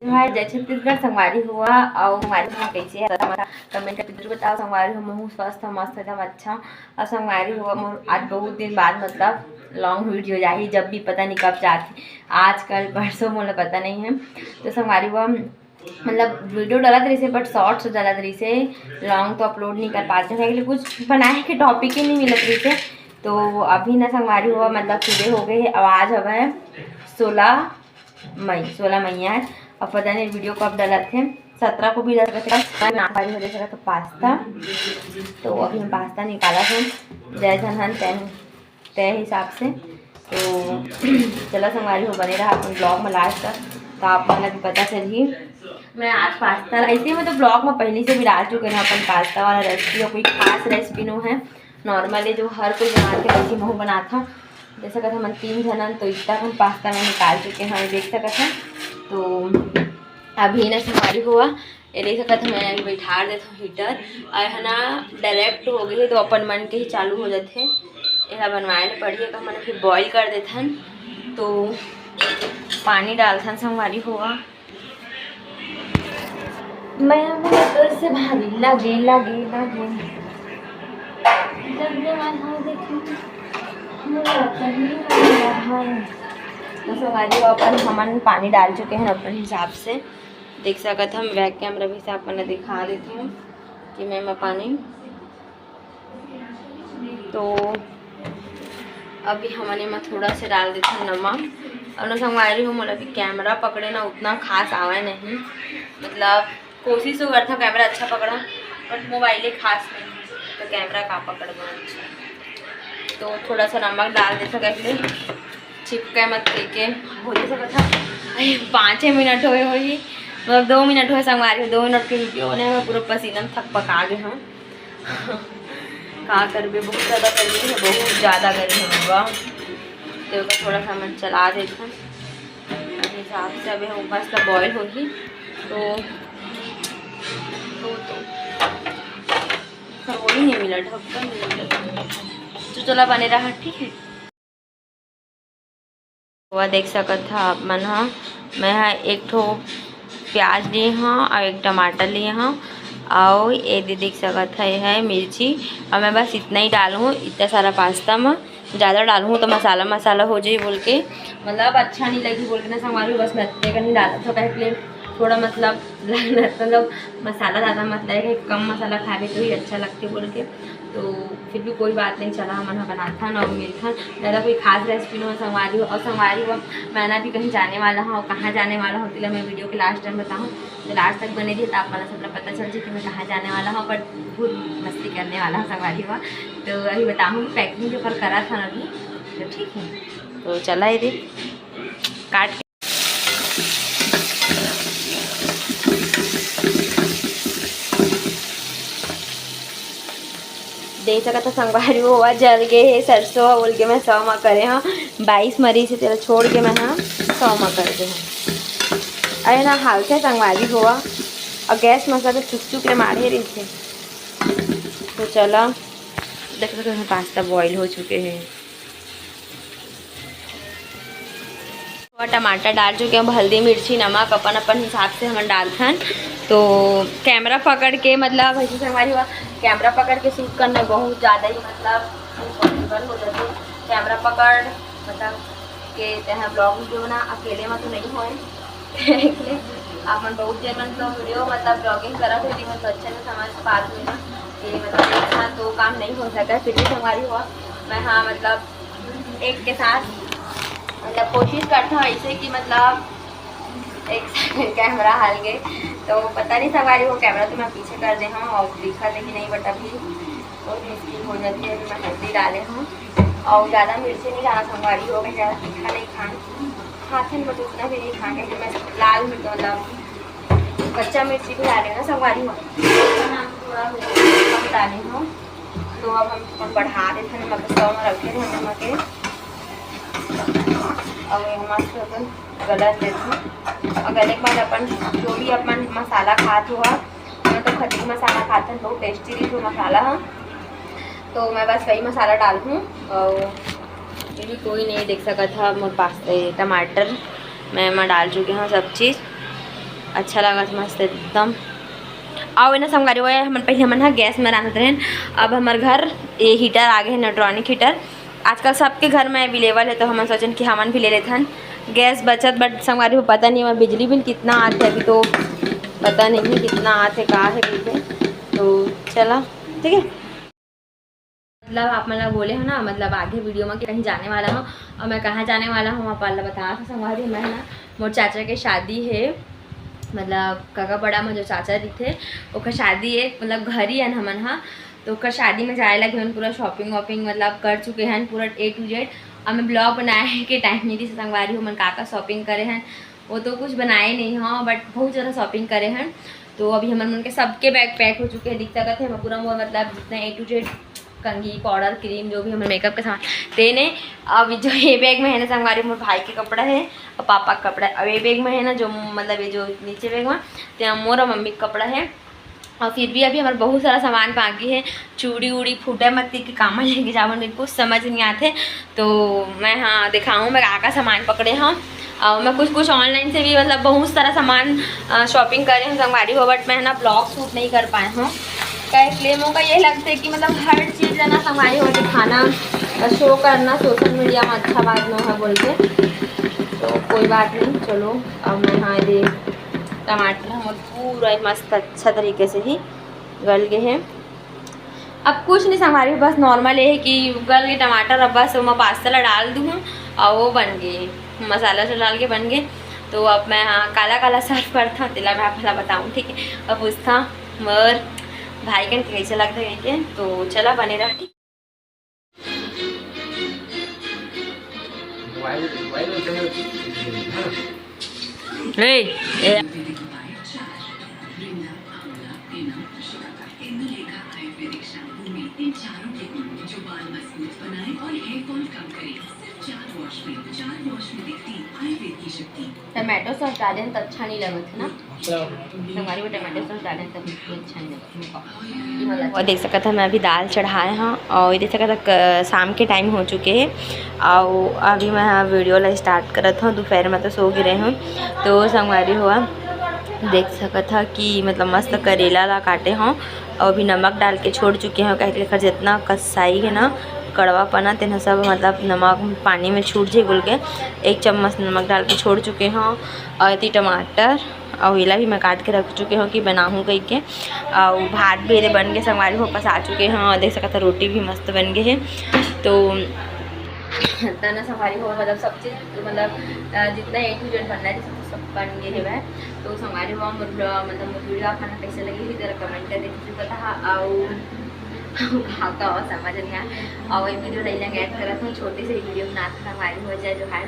हाय जय छत्तीसगढ़ संगवारी हुआ और हमारे यहाँ कैसे है कमेंट करके जरूर बताओ। संगवारी हुआ महू स्वस्थ मस्त एकदम अच्छा। और संगवारी हुआ आज बहुत दिन बाद मतलब लॉन्ग वीडियो जाही, जब भी पता नहीं कब जाती, आज कल परसों मुझे पता नहीं है। तो संगवारी हुआ मतलब वीडियो डालत रही से बट शॉर्ट्स डालत रही से, लॉन्ग तो अपलोड नहीं कर पाते हैं, कुछ बनाए के टॉपिक ही नहीं मिलत रही से। तो अभी ना संगवारी हुआ मतलब सुबह हो गई और आज हवा 16 मई आज। और पता नहीं वीडियो कब डाला थे, 17 को भी डाला था। हो जाएगा तो पास्ता, तो अभी हम पास्ता निकाला है जैसा हम तय हिसाब से। तो चला संगवारी हो बने रहा अपने ब्लॉग में लास्ट तक, तो आप मतलब भी पता चलिए। मैं आज पास्ता ऐसे में तो ब्लॉग में पहले से भी डाल चुके हैं अपन पास्ता वाला रेसिपी, और कोई खास रेसिपी नो है, नॉर्मली जो हर कोई बना के वैसे महू बनाता जैसा कहता हम 3 जनन, तो इतना हम पास्ता में निकाल चुके हैं देख सकते हैं। तो अभी ना संगवारी हुआ ये देख सकते मैं अभी बैठा देता हूँ हीटर, और है ना डायरेक्ट हो गई तो अपन मन के ही चालू हो जाते हैं। यह बनवाए न पड़िए तो मैंने फिर बॉईल कर देता हन, तो पानी डालता संगवारी हुआ। मैं मोटर से भारी लगे लगे लगे तो संगवारी अपन हमन पानी डाल चुके हैं अपने हिसाब से, देख सकते हम बैक कैमरा भी से अपन दिखा देती हूँ कि मैं पानी। तो अभी हमने में थोड़ा से डाल देते हैं नमक, और ना संगवारी हूँ मतलब कैमरा पकड़े ना उतना खास आवा नहीं, मतलब कोशिश तो करता कैमरा अच्छा पकड़ा बट मोबाइल खास नहीं, तो कैमरा का पकड़ अच्छा। तो थोड़ा सा नमक डाल दे सके चिपके मत के हो सका था। 5 मिनट हुए हो ही मतलब 2 मिनट हुए संगवारी 2 मिनट की वीडियो होने में पूरा पसीना थक पका गए हम। कहाँ कर भी बहुत ज़्यादा गर्मी है, बहुत ज़्यादा गर्मी होगा, तो थोड़ा सा मैं चला देता अपने हिसाब से। अभी हम ऊपर से बॉयल होगी तो वो ही नहीं मिला, ढक्कन नहीं मिला, तो चला बने रहा ठीक है। वह देख सकत था आप मन हाँ, मैं एक ठो प्याज लिए हाँ और एक टमाटर लिए हाँ, और ये देख सकत है मिर्ची, और मैं बस इतना ही डालूँ। इतना सारा पास्ता में ज़्यादा डालूँ तो मसाला हो जाए बोल के, मतलब अच्छा नहीं लगी बोल के ना संगवारी बस लगते का नहीं डाला था पहले थोड़ा मतलब मतलब मसाला ज़्यादा मतलब है, कम मसाला खाए तो ही अच्छा लगते बोल के। तो फिर भी कोई बात नहीं, चला हम बनाता ना मिलता ज़्यादा कोई खास रेसिपी नहीं संगवारी हो। और संगवारी हुआ मैंने भी कहीं जाने वाला हूँ, कहाँ जाने वाला हूँ तो मैं वीडियो के लास्ट टाइम बताऊँ, तो लास्ट तक बने रही तो आप मतलब सब पता चल जाए कि मैं कहाँ जाने वाला हूँ, बट बहुत मस्ती करने वाला हूँ संगवारी हुआ। तो अभी बताऊँ पैकिंग के ऊपर करा था अभी, तो ठीक है। तो चला ये काट देख सका था संगवारी हुआ जल गए है सरसों बोल के मैं 100 में करे हाँ 22 मरी से तेल छोड़ के मैं हाँ 100 में कर दे हाँ। अरे ना हाल से संगवारी हुआ और गैस मसाला चुक चुक के मारे रही थे। तो चला देख सकते हैं पास्ता बॉईल हो चुके हैं, और टमाटर डाल चुके हैं, हल्दी मिर्ची नमक अपन अपन हिसाब से हम डालते हैं। तो कैमरा पकड़ के मतलब ऐसे संगवारी हुआ कैमरा पकड़ के शूट करना बहुत ज़्यादा ही मतलब इम्पॉसिबल हो जाते। कैमरा पकड़ मतलब के तह ब्लॉग वीडियो ना अकेले में तो नहीं हो अपन बहुत देर में तो वीडियो मतलब ब्लॉगिंग करा थे, लेकिन तो अच्छे से समझ पा रही ना कि मतलब एक साथ तो काम नहीं हो सका। फिर भी संगवारी हुआ मैं हाँ मतलब एक के साथ मतलब कोशिश करता हूँ ऐसे कि मतलब एक सेकंड कैमरा हाल गए, तो पता नहीं संगवारी हो कैमरा तो मैं पीछे कर दे हाँ और दिखा दे कि नहीं, बट अभी बहुत मुश्किल हो जाती है। मैं हल्दी डाले हूँ और ज़्यादा मिर्ची नहीं डाला संगवारी हो, मैं ज़्यादा तीखा नहीं खाते हैं, बट उतना भी नहीं खाएंगे कि मैं लाल मिर्च मतलब कच्चा मिर्ची भी डाले ना संगवारी हो थोड़ा कम डाले हूँ। तो अब हम बढ़ा देते हैं मतलब 100 में रखे थे हम के, और मस्त अपन गलत देते और गले के बाद अपन जो भी अपन मसाला खाते हुआ, मैं तो खट्टी मसाला खाते हैं बहुत टेस्टी रही जो मसाला है, तो मैं बस वही मसाला डाल दूँ। और ये भी कोई नहीं देख सका था मोर पास टमाटर मैं डाल चुके हैं सब चीज़। अच्छा लगा मस्त एकदम। आओ ना संगारी हुआ है हम पहले हमन गैस में रांधते हैं, अब हमारे घर ये हीटर आ गए हैं, इलेक्ट्रॉनिक हीटर आजकल सबके घर में अवेलेबल है, तो हम सोचन कि हमन भी ले लेते हैं गैस बचत। बट संगवारी को पता नहीं हमारा बिजली बिल कितना आते अभी तो पता नहीं है कितना आते कहाँ है कैसे, तो चला ठीक है। मतलब आप मतलब बोले हैं ना मतलब आगे वीडियो में कि कहीं जाने वाला हूँ, और मैं कहाँ जाने वाला हूँ आप पहले बताया था संगवारी। मैं ना मोर चाचा के शादी है, मतलब काका बड़ा में जो चाचा जी थे ओकर शादी है, मतलब घर ही है हमन हाँ, तो ओकर शादी में जाए लगे पूरा शॉपिंग वॉपिंग मतलब कर चुके हैं पूरा A to Z। अब मैं ब्लॉग बनाया है कि टाइम नहीं थी संगवारी हमन काका शॉपिंग करे हैं, वो तो कुछ बनाए नहीं हाँ बट बहुत ज़्यादा शॉपिंग करे हैं। तो अभी हमन के सबके बैग पैक हो चुके हैं, दिख सकते हैं पूरा वो मतलब जितना A to Z कंघी पाउडर क्रीम जो भी हमें मेकअप का सामान देने। अब जो ये बैग में है ना संगवारी मोर भाई के कपड़ा है और पापा का कपड़ा है। अब ये बैग में है ना जो मतलब ये जो नीचे बैग में तो मोर और मम्मी का कपड़ा है। और फिर भी अभी हमारे बहुत सारा सामान बाकी है, चूड़ी उड़ी फूटे मत्ती के काम लेके जावन मेरे कुछ समझ नहीं आते, तो मैं हाँ दिखाऊँ मैं का सामान पकड़े हाँ। मैं कुछ ऑनलाइन से भी मतलब बहुत सारा सामान शॉपिंग करे हैं संगवारी हो, बट मैं ना ब्लॉग शूट नहीं कर पाए हूँ। इसलिए मुझे ये लगता है कि मतलब हर चीज़ है ना संगवारी हो दिखाना शो करना सोशल मीडिया में अच्छा बात नहीं है बोल के, तो कोई बात नहीं चलो। अब मैं हाँ ये टमाटर हम पूरा मस्त अच्छा तरीके से ही गल गए हैं। अब कुछ नहीं संगवारी बस नॉर्मल है कि गल गए टमाटर, अब बस मैं पास्ता डाल दूँ और वो बन गए मसाला से डाल के बन गए। तो अब मैं हाँ काला काला सर्व करता हूँ तिला मैं आपको बताऊँ ठीक है। अब पूछता मर भाई कन कैसे लगता है कैसे, तो चला बने रहा ठीक। टमाटो सॉस डालें तो अच्छा नहीं लगा था ना हमारी वो टमाटो सॉस डालें तब अच्छा नहीं लगा। और देख सकता था मैं अभी दाल चढ़ाए हाँ, और देख सकता था शाम के टाइम हो चुके हैं और अभी मैं हाँ वीडियो ला स्टार्ट कर था, दोपहर में तो सो गिरे हूँ। तो संगवारी हुआ देख सका था कि मतलब मस्त करेला ला काटे हों और अभी नमक डाल के छोड़ चुके हैं, कह लेकर जितना कसाई है ना कड़वा पना तेना सब मतलब नमक पानी में छूट जाए गुल के 1 चम्मच नमक डाल के छोड़ चुके हों। और इतनी टमाटर और इला भी मैं काट के रख चुके हूँ कि बनाऊँ कहीं के, और भात भी मेरे बन गए संगवारी वापस आ चुके हैं और देख सकता था रोटी भी मस्त बन गई है। तो तना संगवारी हो मतलब सब चीज़ मतलब जितना A to Z बनना है सब बन गए है वह। तो संगवारी हुआ मतलब वीडियो खाना कैसे लगी थी जरा कमेंट कर देती था और भागा और समझ नहीं आया और वही वीडियो नहीं लगे ऐड करा था छोटी सी वीडियो बनाते संगवारी हो जाए जो हाथ